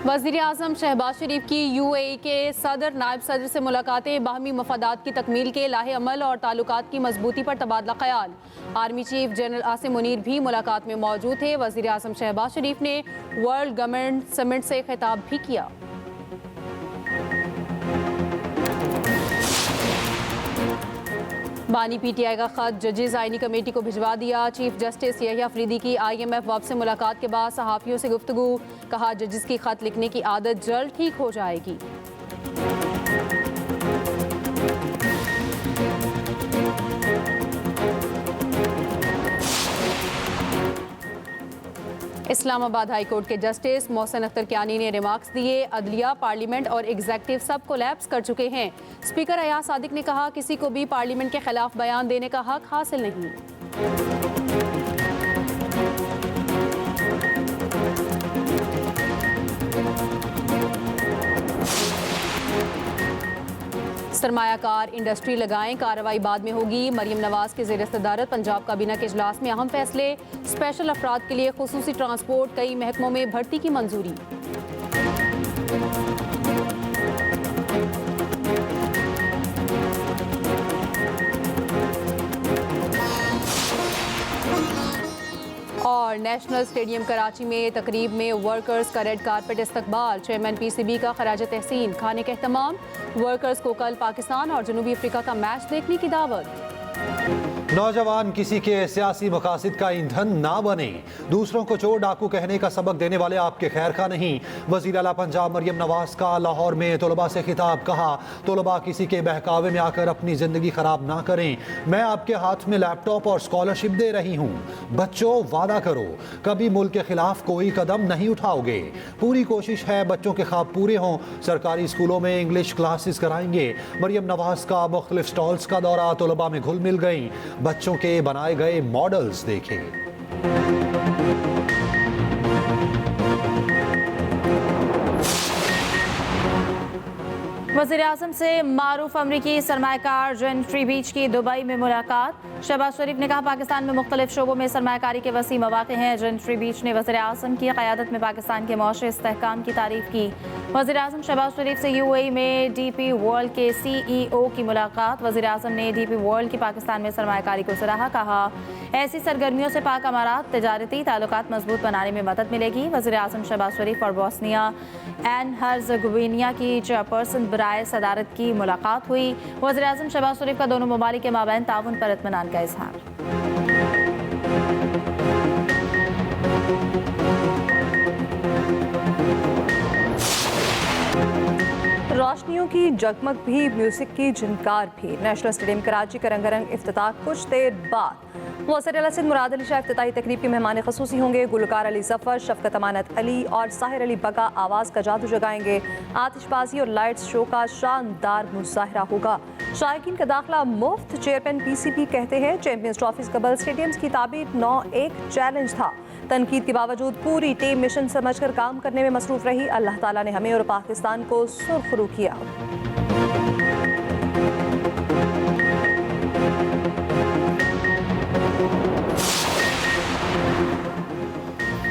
वज़ीर आज़म शहबाज शरीफ की UAE के सदर नायब सदर से मुलाकातें बाहमी मफादात की तकमील के लाहे अमल और ताल्लुकात की मजबूती पर तबादला ख्याल। Army chief general Asim Munir भी मुलाकात में मौजूद थे। वज़ीर आज़म शहबाज शरीफ ने वर्ल्ड गवर्नमेंट समिट से खिताब भी किया। बानी PTI का खत जजेस आईनी कमेटी को भिजवा दिया। चीफ जस्टिस यहिया अफरीदी की IMF वफ़द से मुलाकात के बाद सहाफ़ियों से गुफ्तगू, कहा जजेस की खत लिखने की आदत जल्द ठीक हो जाएगी। इस्लामाबाद हाई कोर्ट के जस्टिस मोहसिन अख्तर कियानी ने रिमार्क्स दिए। अदलिया, पार्लियामेंट और एग्जीक्यूटिव सब कोलैप्स कर चुके हैं। स्पीकर अयाज सादिक ने कहा किसी को भी पार्लियामेंट के खिलाफ बयान देने का हक हासिल नहीं। सरमायाकार इंडस्ट्री लगाएं, कार्रवाई बाद में होगी। मरियम नवाज के ज़ेर सदारत पंजाब काबीना के इजलास में अहम फैसले। स्पेशल अफराद के लिए खुसूसी ट्रांसपोर्ट, कई महकमों में भर्ती की मंजूरी। और नेशनल स्टेडियम कराची में तकरीब में वर्कर्स का रेड कारपेट इस्तकबाल। चेयरमैन PCB का खराज तहसीन, खाने का एहतमाम। वर्कर्स को कल पाकिस्तान और जनूबी अफ्रीका का मैच देखने की दावत। नौजवान किसी के सियासी मकासद का ईंधन ना बने। दूसरों को चोर डाकू कहने का सबक देने वाले आपके खैर का नहीं। वज़ीर आला पंजाब मरियम नवाज का लाहौर में तलबा से खिताब, कहा तलबा किसी के बहकावे में आकर अपनी ज़िंदगी ख़राब ना करें। मैं आपके हाथ में लैपटॉप और स्कॉलरशिप दे रही हूँ। बच्चों, वादा करो कभी मुल्क के खिलाफ कोई कदम नहीं उठाओगे। पूरी कोशिश है बच्चों के ख्वाब पूरे हों। सरकारी स्कूलों में इंग्लिश क्लासेस कराएंगे। मरियम नवाज का मुख्तलिफ स्टॉल्स का दौरा, तलबा में घुल मिल गई। बच्चों के बनाए गए मॉडल्स देखें। वज़ीर आज़म से मारूफ अमरीकी सरमायाकार जेन फ्री बीच की दुबई में मुलाकात। शहबाज शरीफ ने कहा पाकिस्तान में मुख्तलिफ शोबों में सरमायाकारी के वसी मौक़े हैं। जेन फ्री बीच ने वज़ीर आज़म की क़यादत में पाकिस्तान के मौशे इस्तेहकाम की तारीफ़ की। वज़ीर आज़म शहबाज शरीफ से UAE में DP वर्ल्ड के CEO की मुलाकात। वज़ीर आज़म ने DP वर्ल्ड की पाकिस्तान में सरमायाकारी को सराहा, कहा ऐसी सरगर्मियों से पाक अमारात तिजारती ताल्लुकात मजबूत बनाने में मदद मिलेगी। वज़ीर आज़म शहबाज शरीफ और बोस्निया एंड हर्ज़गोविना की चेयरपर्सन बराए सदारत की मुलाकात हुई। वज़ीर आज़म शहबाज शरीफ का दोनों ममालिक के माबैन ताउन पर इत्मीनान का इज़हार। रोशनियों की जगमग भी, म्यूजिक की झनकार भी। नेशनल स्टेडियम कराची का रंगारंग इफ्तिताह कुछ देर बाद। मौसर अला सिंध मुराद अली शाह इफ्तिताही तकरीब के मेहमान खसूसी होंगे। गुलकार अली जफर, शफकत अमानत अली और साहिर अली बका आवाज़ का जादू जगाएंगे। आतिशबाजी और लाइट्स शो का शानदार मुजाहरा होगा। शायकीन का दाखिला मुफ्त। चेयरमैन PCB कहते हैं चैंपियंस ट्रॉफी कबल स्टेडियम्स की ताबीर 9 एक चैलेंज था। तनकीद के बावजूद पूरी टीम मिशन समझकर काम करने में मसरूफ रही। अल्लाह ताला ने हमें और पाकिस्तान को सुरखरू किया।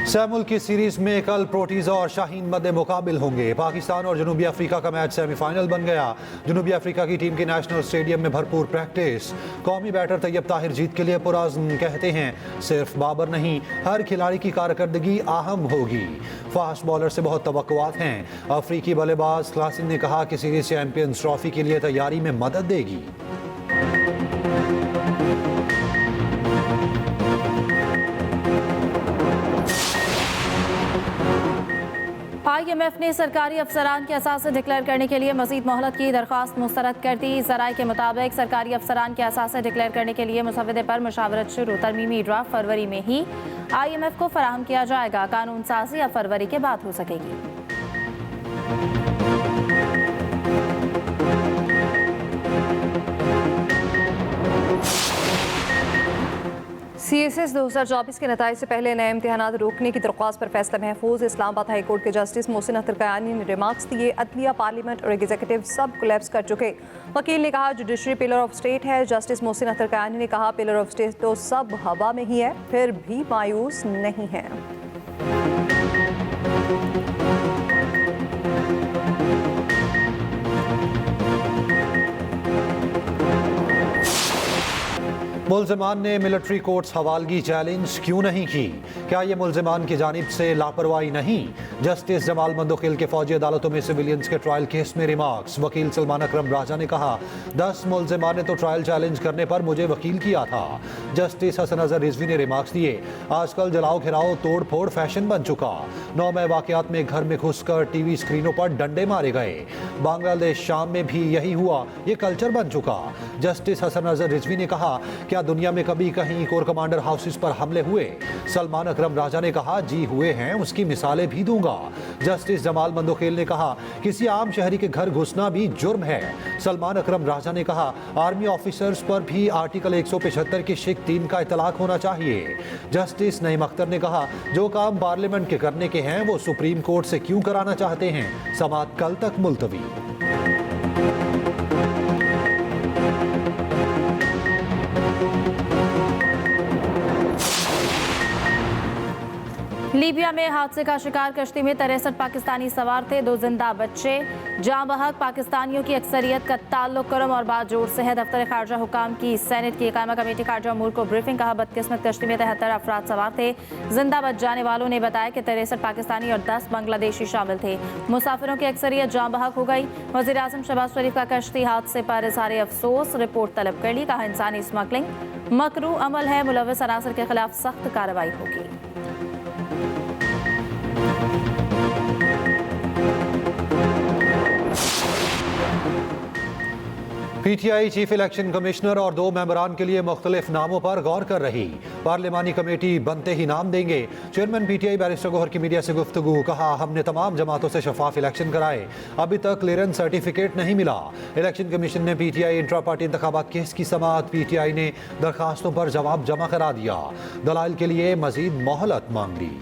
सैमुल की सीरीज में कल प्रोटीज़ा और शाहीन मद्दे मुकाबिल होंगे। पाकिस्तान और जनूबी अफ्रीका का मैच सेमीफाइनल बन गया। जनूबी अफ्रीका की टीम के नेशनल स्टेडियम में भरपूर प्रैक्टिस। कौमी बैटर तैयब ताहिर जीत के लिए पुरअज़्म, कहते हैं सिर्फ बाबर नहीं हर खिलाड़ी की कारकर्दगी अहम होगी। फास्ट बॉलर से बहुत तवक्कुआत हैं। अफ्रीकी बल्लेबाज क्लासिन ने कहा कि सीरीज चैंपियंस ट्रॉफी के लिए तैयारी में मदद देगी। IMF ने सरकारी अफसरान के असासे डिक्लेयर करने के लिए मजीद मोहलत की दरख्वास्त मुस्तरद कर दी। ज़राए के मुताबिक सरकारी अफसरान के असासे डिक्लेयर करने के लिए मुसव्वदे पर मुशावरत शुरू। तरमीमी ड्राफ्ट फरवरी में ही IMF को फराहम किया जाएगा। कानून साजी अब फरवरी के बाद हो सकेगी। CSS 2024 के नताइज से पहले नए इम्तिहानात रोकने की दरख्वास्त पर फैसला महफूज। इस्लामाबाद हाई कोर्ट के जस्टिस मोहसिन अख्तर कियानी ने रिमार्क्स दिए। अदलिया, पार्लियामेंट और एग्जीक्यूटिव सब कोलैप्स कर चुके। वकील ने कहा जुडिशरी पिलर ऑफ स्टेट है। जस्टिस मोहसिन अख्तर कियानी ने कहा पिलर ऑफ स्टेट तो सब हवा में ही है, फिर भी मायूस नहीं है। मुल्ज़िमान ने मिलिट्री कोर्ट्स हवालगी चैलेंज क्यों नहीं की? क्या ये मुल्ज़िमान की जानिब से लापरवाही नहीं? जस्टिस जमाल मंदोखिल के फौजी अदालतों में सिविलियंस के ट्रायल केस में रिमार्क्स। वकील सलमान अकरम राजा ने कहा, 10 मुल्ज़िमान ने तो ट्रायल चैलेंज करने पर मुझे वकील किया था। जस्टिस हसन अजहर रिजवी ने रिमार्क्स दिए, आजकल जलाओ घिराओ तोड़ फोड़ फैशन बन चुका। 9 मई वाकयात में घर में घुसकर टीवी स्क्रीनों पर डंडे मारे गए। बांग्लादेश शाम में भी यही हुआ, ये कल्चर बन चुका। जस्टिस हसन अजहर रिजवी ने कहा, क्या दुनिया में कभी कहीं कोर कमांडर हाउसेस पर हमले हुए? सलमान अकरम राजा ने कहा, जी हुए हैं, उसकी मिसालें भी दूंगा। जस्टिस जमाल मंदोखिल ने कहा, किसी आम शहरी के घर घुसना भी जुर्म है। सलमान अकरम राजा ने कहा, आर्मी ऑफिसर्स पर भी आर्टिकल 175 की शिक 3 का इतलाक होना चाहिए। जस्टिस नईम अख्तर ने कहा, जो काम पार्लियामेंट के करने के हैं वो सुप्रीम कोर्ट से क्यों कराना चाहते हैं? समाअत कल तक मुलतवी। लीबिया में हादसे का शिकार कश्ती में 63 पाकिस्तानी सवार थे, 2 जिंदा बच्चे। जहां बहक पाकिस्तानियों की अक्सरियत का ताल्लुक करम और बाजोड़ से है। दफ्तर खारजा हुकाम की सेनेट की कायमा कमेटी खारजा अमूर को ब्रीफिंग। कहा, बदकिस्मत कश्ती में 73 अफराद सवार थे। जिंदा बच जाने वालों ने बताया कि 63 पाकिस्तानी और 10 बांग्लादेशी शामिल थे। मुसाफिरों की अक्सरियत जहां बहक हो गई। वज़ीर आज़म शहबाज शरीफ का कश्ती हादसे पर इज़हार अफसोस, रिपोर्ट तलब कर ली। कहा, इंसानी स्मगलिंग मकरू अमल है, मुलव्वस अनासर के खिलाफ सख्त कार्रवाई होगी। पीटीआई चीफ इलेक्शन कमिश्नर और 2 मेंबरान के लिए मुख्तलिफ नामों पर गौर कर रही। पार्लिमानी कमेटी बनते ही नाम देंगे। चेयरमैन पीटीआई बैरिस्टर गौहर की मीडिया से गुफ्तगू। कहा, हमने तमाम जमातों से शफाफ इलेक्शन कराए, अभी तक क्लियरेंस सर्टिफिकेट नहीं मिला। इलेक्शन कमीशन ने पीटीआई इंट्रा पार्टी इंतखाबात केस की समाअत। पीटीआई ने दरखास्तों पर जवाब जमा करा दिया। दलाइल के लिए मजीद मोहलत मांग ली।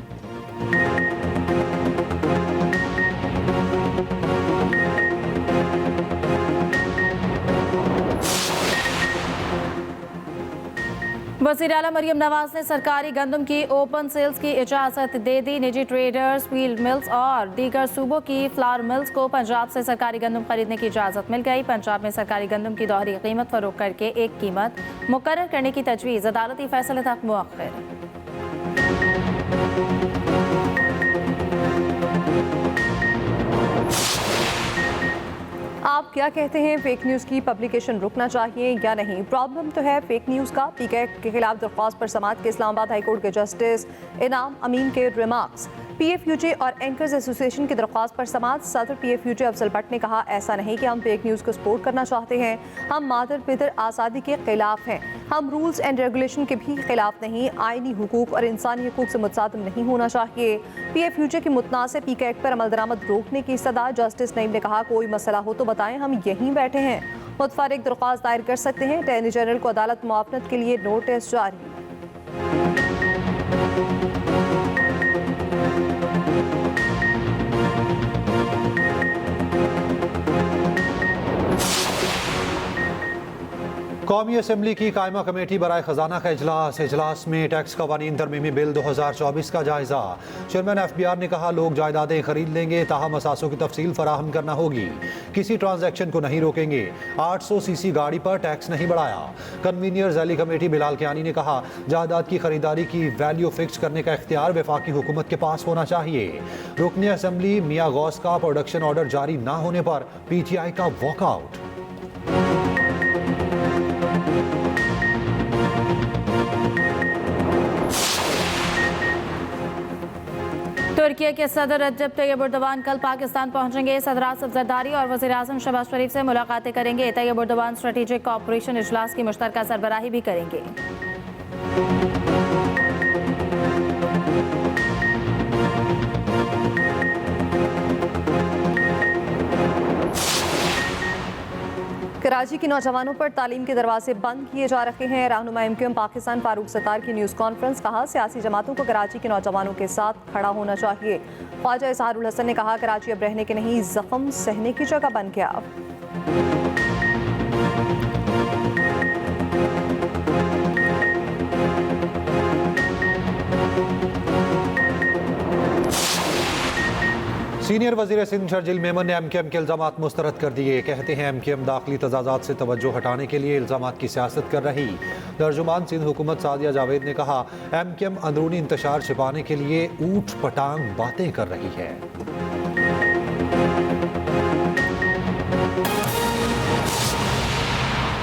वज़ीर आला मरियम नवाज ने सरकारी गंदम की ओपन सेल्स की इजाज़त दे दी। निजी ट्रेडर्स, फील्ड मिल्स और दीगर सूबों की फ्लावर मिल्स को पंजाब से सरकारी गंदम खरीदने की इजाज़त मिल गई। पंजाब में सरकारी गंदम की दोहरी कीमत फरोख्त करके एक कीमत मुकर्रर करने की तजवीज़, अदालती फैसले तक मुअख्खर। आप क्या कहते हैं, फेक न्यूज़ की पब्लिकेशन रुकना चाहिए या नहीं? प्रॉब्लम तो है फेक न्यूज़ का। पीके के खिलाफ दरख्वास्त पर समाअत के इस्लामाबाद हाईकोर्ट के जस्टिस इनाम अमीन के रिमार्क्स। पीएफयूजे और एंकर्स एसोसिएशन की दरख्वास्त पर समाअत। सदर पीएफयूजे अफजल भट्ट ने कहा, ऐसा नहीं कि हम फेक न्यूज़ को सपोर्ट करना चाहते हैं, हम मादर पिदर आज़ादी के खिलाफ हैं। हम रूल्स एंड रेगुलेशन के भी खिलाफ नहीं। आइनी हुकूक और इंसानी हुकूक से मुतसादिम नहीं होना चाहिए। पीएफयूजे की मुतनाज़ पीके एक्ट पर अमल दरामद रोकने की सदा। जस्टिस नईम ने कहा, कोई मसला हो तो बताएं, हम यहीं बैठे हैं। मुतफर्रिक दरख्वास्त दायर कर सकते हैं। अटॉर्नी जनरल को अदालत मुआवनत के लिए नोटिस जारी। कौमी असम्बली की कायमा कमेटी बराए खजाना का इजलास में टैक्स कवानीन तरमीमी बिल 2024 का जायजा। चेयरमैन FBR ने कहा, लोग जायदादें खरीद लेंगे, ताहम असासों की तफसील फराहम करना होगी, किसी ट्रांजैक्शन को नहीं रोकेंगे। 800 सीसी गाड़ी पर टैक्स नहीं बढ़ाया। कन्वीनियर जैली कमेटी बिलाल कियानी ने कहा, जायदाद की खरीदारी की वैल्यू फिक्स करने का इख्तियार वफाकी हुकूमत के पास होना चाहिए। रुकने असम्बली मियां गौस का प्रोडक्शन ऑर्डर जारी न होने पर PTI का वॉकआउट। तुर्की के सदर रजब तैयब एर्दोगान कल पाकिस्तान पहुंचेंगे। सदर आसिफ जरदारी और वज़ीर आज़म शहबाज शरीफ से मुलाकातें करेंगे। तैयब एर्दोगान स्ट्रेटेजिक कोऑपरेशन इजलास की मुश्तरका सरबराही भी करेंगे। कराची के नौजवानों पर तालीम के दरवाजे बंद किए जा रहे हैं। रहनुमा MQM पाकिस्तान फारूक सत्तार की न्यूज़ कॉन्फ्रेंस। कहा, सियासी जमातों को कराची के नौजवानों के साथ खड़ा होना चाहिए। ख्वाजा इजहारुल हसन ने कहा, कराची अब रहने के नहीं, जख्म सहने की जगह बन गया। सीनियर वजीर सिंध शर्जिल मेमन ने MKM के इल्जामात मुस्तरद कर दिए। कहते हैं MKM दाखिली तजाजात से तवज्जो हटाने के लिए इल्जामात की सियासत कर रही। तर्जुमान सिंध हुकूमत सादिया जावेद ने कहा, MKM अंदरूनी इंतशार छिपाने के लिए ऊट पटांग बातें कर रही है।